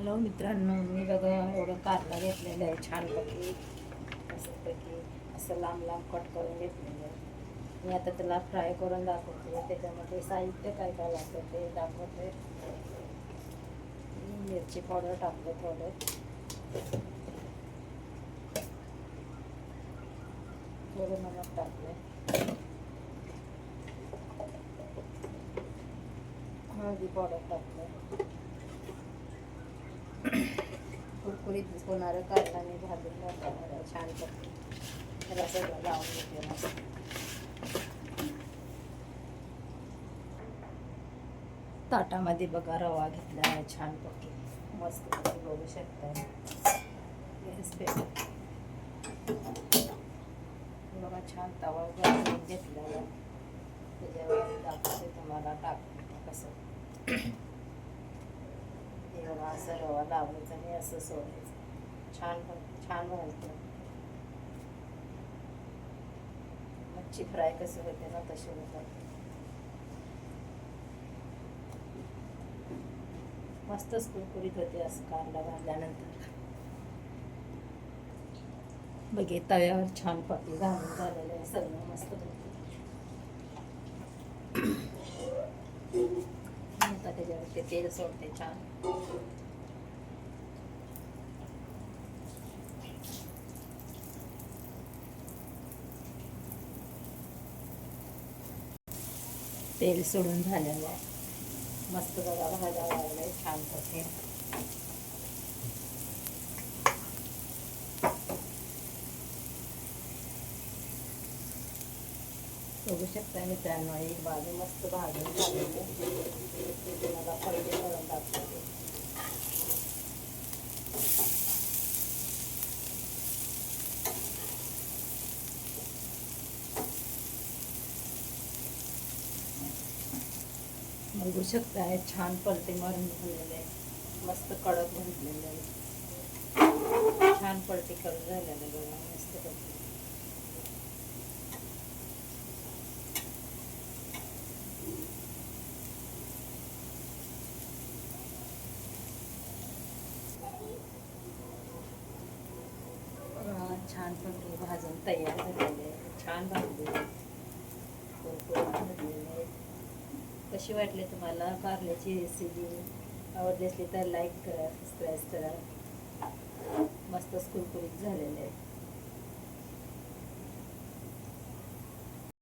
Hello मित्रांनो, मी बघा एवढं कारला घेतलेलं आहे छानपैकी, मस्तपैकी असं लांब लांब कट करून घेतलेलं आहे. मी आता त्याला फ्राय करून दाखवते. त्याच्यामध्ये साहित्य काय काय लागतं ते दाखवते. मिरची पावडर टाकलं थोडं, थोडं नमक टाकलं, हळदी पावडर टाकलं, कुरकुरीत होणारं कारला मी भाजून घालणार आहे छानपैकी. त्याला सगळं लावून घेते मस्त. ताटामध्ये बघा रवा घेतला आहे छानपैकी, मस्त बघू शकता. गॅस पेपर बघा, छान तवा गरम घेतला आहे. त्याच्यावर दाखवते तुम्हाला टाकून कसं. हे बघा, असं रवा लावायचं आणि असं सोडायचं. छान छान बनतं. मच्छी फ्राय कसं होते ना तसे होतात. मस्तच कुरकुरीत होते असं कारला भाजल्यानंतर. बघे तव्यावर छान पट्टी घालून झालेलं आहे सगळं मस्त. आता त्याच्यावर ते तेल सोडते छान. तेल सोडून झालेलं आहे. मस्त बघा भाजा लागलाय छान पट्टी. बघू शकता मित्रांनो, एक बाजू मस्त भाजून झालेली. मला पलटी करून दाखवते. बघू शकता छान पलटी मारून झालेले आहे. मस्त कडक भाजलेले आहे. छान पलटी करून झालेलं बघा मस्त पलटी. छान पलटी भाजून तयार झालेले आहे. छान भाजलेले, कशी वाटली तुम्हाला कारल्याची रेसिपी? आवडली असली तर लाईक करा, सबस्क्राईब करा. मस्तच कुरकुरीत झालेले आहे.